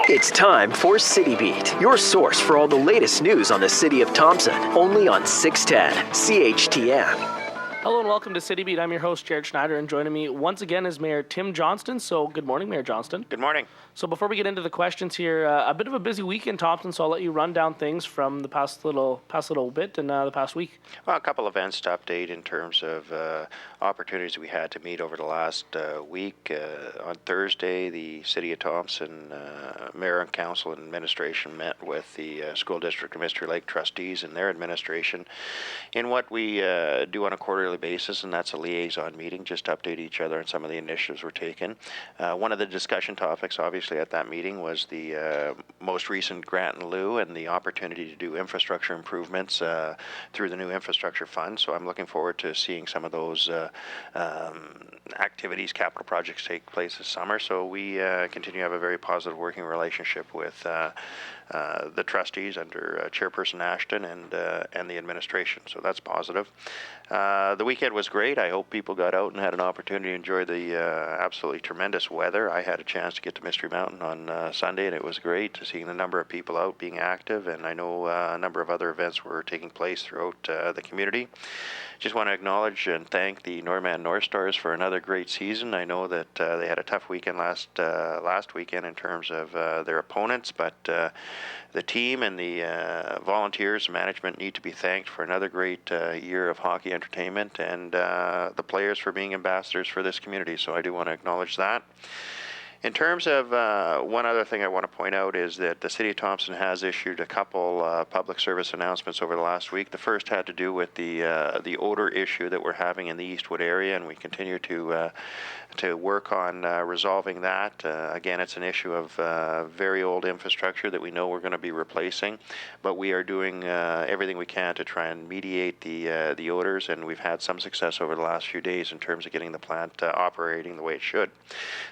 It's time for CityBeat, your source for all the latest news on the city of Thompson, only on 610 CHTM. Hello and welcome to CityBeat. I'm your host, Jaret Schneider, and joining me once again is Mayor Tim Johnston. So good morning, Mayor Johnston. Good morning. So before we get into the questions here, a bit of a busy week in Thompson, so I'll let you run down things from the past little bit and the past week. Well, a couple events to update in terms of opportunities we had to meet over the last week. On Thursday, the City of Thompson Mayor and Council and Administration met with the School District of Mystery Lake trustees and their administration in what we do on a quarterly basis, and that's a liaison meeting, just to update each other on some of the initiatives we're taking. One of the discussion topics, obviously, at that meeting was the most recent grant in lieu and the opportunity to do infrastructure improvements through the new infrastructure fund. So I'm looking forward to seeing some of those activities, capital projects take place this summer. So we continue to have a very positive working relationship with the trustees under Chairperson Ashton and the administration. So that's positive. The weekend was great. I hope people got out and had an opportunity to enjoy the absolutely tremendous weather. I had a chance to get to Mystery Mountain on Sunday, and it was great to see the number of people out being active, and I know a number of other events were taking place throughout the community. Just want to acknowledge and thank the Norman North Stars for another great season. I know that they had a tough weekend last weekend in terms of their opponents, but the team and the volunteers and management need to be thanked for another great year of hockey entertainment, and the players for being ambassadors for this community. So I do want to acknowledge that. In terms of one other thing I want to point out is that the City of Thompson has issued a couple public service announcements over the last week. The first had to do with the odor issue that we're having in the Eastwood area, and we continue to work on resolving that. Again, it's an issue of very old infrastructure that we know we're going to be replacing, but we are doing everything we can to try and mediate the odors, and we've had some success over the last few days in terms of getting the plant operating the way it should.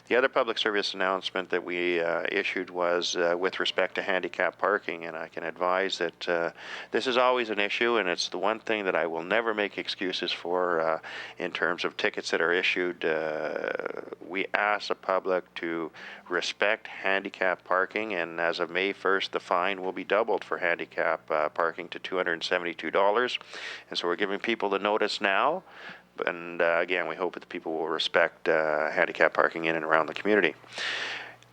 The other public service announcement that we issued was with respect to handicap parking, and I can advise that this is always an issue, and it's the one thing that I will never make excuses for in terms of tickets that are issued. We ask the public to respect handicap parking, and as of May 1st, the fine will be doubled for handicap parking to $272, and so we're giving people the notice now. And again, we hope that people will respect handicap parking in and around the community.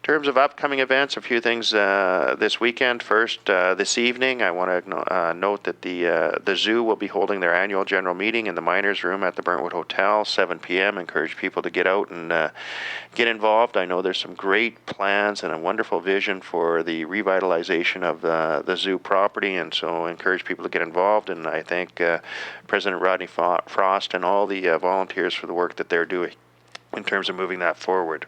In terms of upcoming events, a few things this weekend. First, this evening, I want to note that the zoo will be holding their annual general meeting in the Miners Room at the Burntwood Hotel, 7 p.m. Encourage people to get out and get involved. I know there's some great plans and a wonderful vision for the revitalization of the zoo property, and so encourage people to get involved. And I thank President Rodney Frost and all the volunteers for the work that they're doing in terms of moving that forward.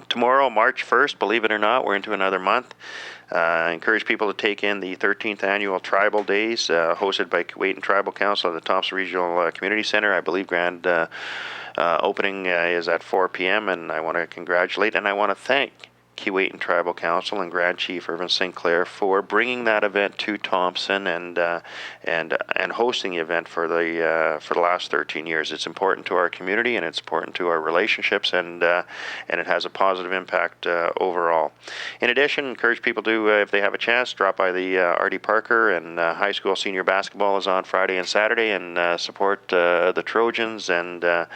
Tomorrow, March 1st, believe it or not, we're into another month. I encourage people to take in the 13th Annual Tribal Days, hosted by Kuwaitan Tribal Council at the Thompson Regional Community Center. I believe grand opening is at 4 p.m., and I want to congratulate and I want to thank Kuwaitan Tribal Council and Grand Chief Irvin Sinclair for bringing that event to Thompson and hosting the event for the last 13 years. It's important to our community, and it's important to our relationships, and it has a positive impact overall. In addition, encourage people to, if they have a chance, drop by the R.D. Parker, and high school senior basketball is on Friday and Saturday, and support the Trojans and the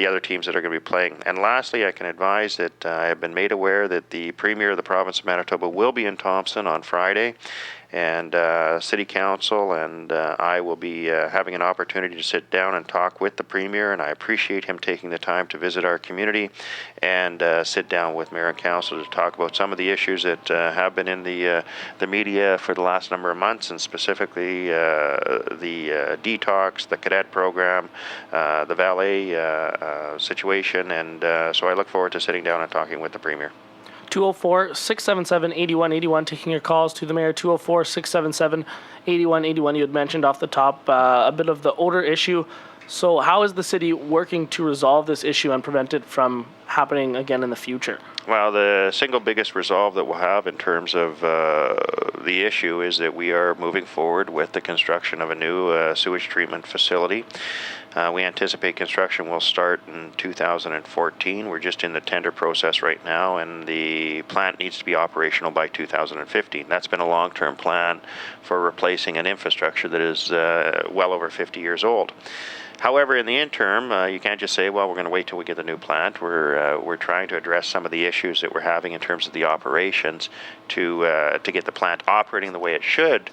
other teams that are going to be playing. And lastly, I can advise that I have been made aware that the Premier of the province of Manitoba will be in Thompson on Friday, and City Council and I will be having an opportunity to sit down and talk with the Premier, and I appreciate him taking the time to visit our community and sit down with Mayor and Council to talk about some of the issues that have been in the media for the last number of months, and specifically the detox, the cadet program, the valet situation, and so I look forward to sitting down and talking with the Premier. 204-677-8181, taking your calls to the Mayor, 204-677-8181. You had mentioned off the top a bit of the odor issue. So how is the city working to resolve this issue and prevent it from happening again in the future? Well, the single biggest resolve that we'll have in terms of the issue is that we are moving forward with the construction of a new sewage treatment facility. We anticipate construction will start in 2014. We're just in the tender process right now, and the plant needs to be operational by 2015. That's been a long-term plan for replacing an infrastructure that is well over 50 years old. However, in the interim, you can't just say, well, we're going to wait till we get the new plant. We're trying to address some of the issues that we're having in terms of the operations to get the plant operating the way it should,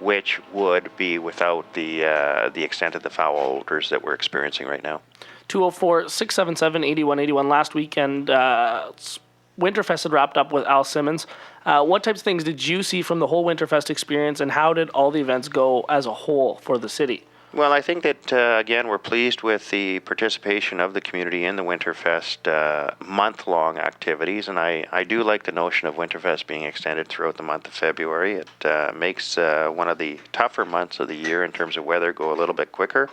which would be without the extent of the foul odors that we're experiencing right now. 204-677-8181. Last weekend, Winterfest had wrapped up with Al Simmons. What types of things did you see from the whole Winterfest experience, and how did all the events go as a whole for the city? Well, I think that, again, we're pleased with the participation of the community in the Winterfest month-long activities, and I do like the notion of Winterfest being extended throughout the month of February. It makes one of the tougher months of the year in terms of weather go a little bit quicker.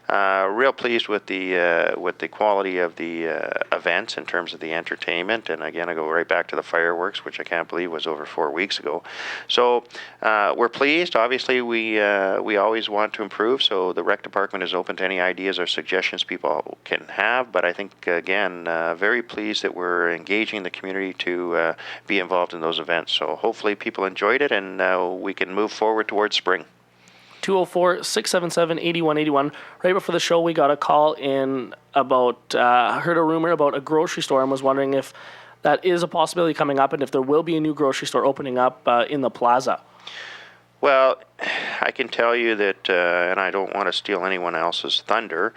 Real pleased with the quality of the events in terms of the entertainment, and again I go right back to the fireworks, which I can't believe was over 4 weeks ago. So we're pleased. Obviously, we always want to improve. So the rec department is open to any ideas or suggestions people can have. But I think again, very pleased that we're engaging the community to be involved in those events. So hopefully people enjoyed it, and we can move forward towards spring. 204-677-8181. Right before the show, we got a call in about, heard a rumor about a grocery store and was wondering if that is a possibility coming up and if there will be a new grocery store opening up in the plaza. Well, I can tell you that, and I don't want to steal anyone else's thunder,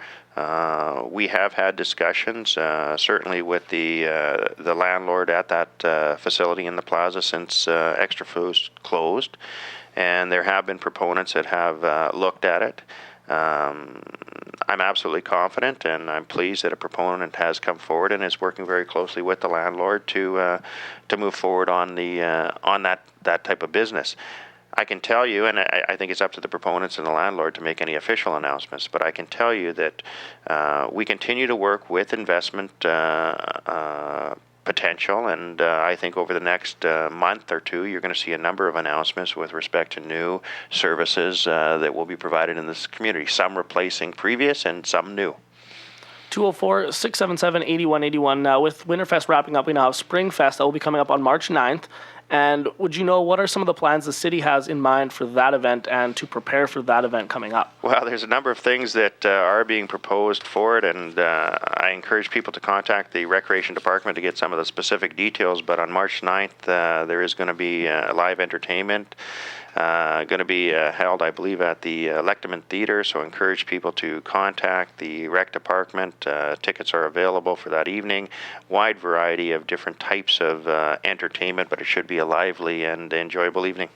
we have had discussions, certainly with the landlord at that facility in the plaza since Extra Foods closed. And there have been proponents that have looked at it. I'm absolutely confident, and I'm pleased that a proponent has come forward and is working very closely with the landlord to move forward on that type of business. I can tell you, and I think it's up to the proponents and the landlord to make any official announcements, but I can tell you that we continue to work with investment potential, and I think over the next month or two, you're going to see a number of announcements with respect to new services that will be provided in this community, some replacing previous and some new. 204-677-8181. Now, with Winterfest wrapping up, we now have Springfest that will be coming up on March 9th. And would you know what are some of the plans the city has in mind for that event and to prepare for that event coming up? Well, there's a number of things that are being proposed for it, and I encourage people to contact the Recreation Department to get some of the specific details. But on March 9th, there is going to be live entertainment. Going to be held, I believe, at the Electman Theatre, so encourage people to contact the rec department. Tickets are available for that evening. Wide variety of different types of entertainment, but it should be a lively and enjoyable evening.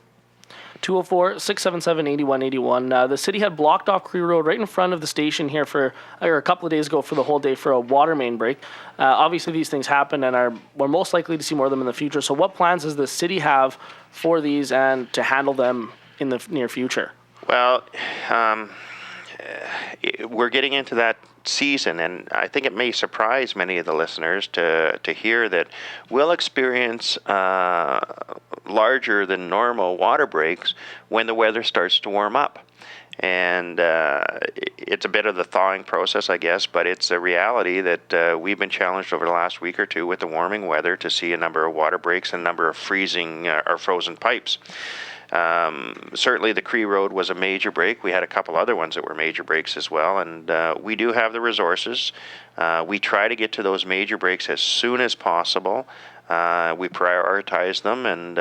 204-677-8181. The city had blocked off Cree Road right in front of the station here for a couple of days ago for the whole day for a water main break. Obviously, these things happen, and we're most likely to see more of them in the future. So what plans does the city have for these and to handle them in the near future? Well, we're getting into that season, and I think it may surprise many of the listeners to hear that we'll experience larger than normal water breaks when the weather starts to warm up. And it's a bit of the thawing process, I guess, but it's a reality that we've been challenged over the last week or two with the warming weather to see a number of water breaks and a number of freezing or frozen pipes. Certainly the Cree Road was a major break. We had a couple other ones that were major breaks as well, and we do have the resources. We try to get to those major breaks as soon as possible. We prioritize them and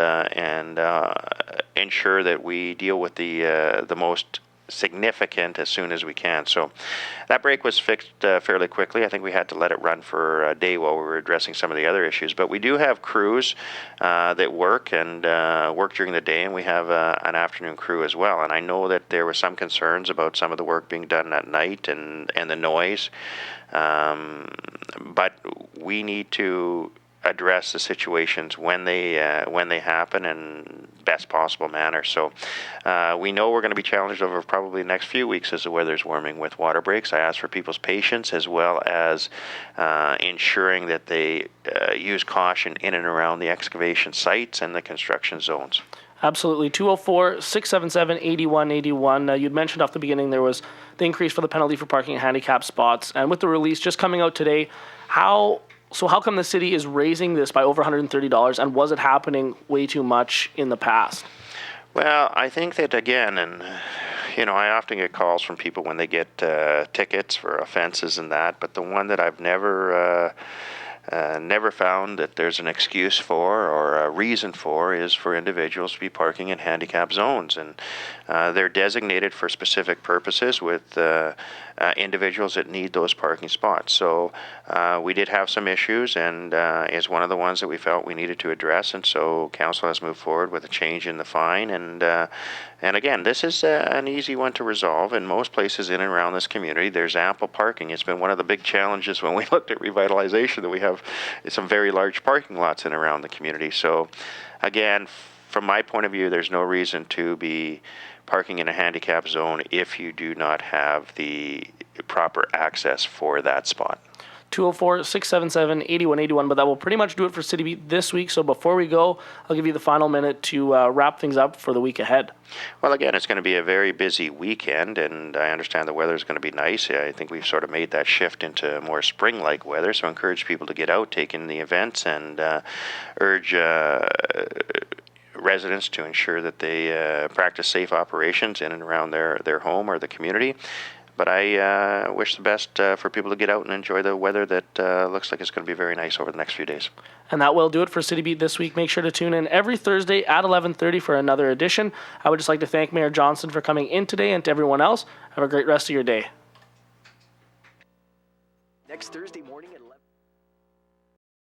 ensure that we deal with the most significant as soon as we can. So that break was fixed fairly quickly. I think we had to let it run for a day while we were addressing some of the other issues. But we do have crews that work during the day, and we have an afternoon crew as well. And I know that there were some concerns about some of the work being done at night and the noise. But we need to address the situations when they happen in best possible manner. So we know we're going to be challenged over probably the next few weeks as the weather's warming with water breaks. I ask for people's patience as well as ensuring that they use caution in and around the excavation sites and the construction zones. Absolutely. 204-677-8181. You'd mentioned off the beginning there was the increase for the penalty for parking at handicap spots. And with the release just coming out today, how come the city is raising this by over $130, and was it happening way too much in the past? Well, I think that, again, and I often get calls from people when they get tickets for offenses and that, but the one that I've never found that there's an excuse for or a reason for is for individuals to be parking in handicap zones. And they're designated for specific purposes with individuals that need those parking spots. So we did have some issues, and is one of the ones that we felt we needed to address. And so council has moved forward with a change in the fine. And again, this is an easy one to resolve. In most places in and around this community, there's ample parking. It's been one of the big challenges when we looked at revitalization that we have some very large parking lots in and around the community. So again, from my point of view, there's no reason to be parking in a handicap zone if you do not have the proper access for that spot. 204-677-8181, but that will pretty much do it for CityBeat this week. So before we go, I'll give you the final minute to wrap things up for the week ahead. Well, again, it's going to be a very busy weekend, and I understand the weather is going to be nice. I think we've sort of made that shift into more spring-like weather, so I encourage people to get out, take in the events, and urge residents to ensure that they practice safe operations in and around their home or the community. But I wish the best for people to get out and enjoy the weather that looks like it's going to be very nice over the next few days. And that will do it for CityBeat this week. Make sure to tune in every Thursday at 11:30 for another edition. I would just like to thank Mayor Johnston for coming in today, and to everyone else, have a great rest of your day. Next Thursday.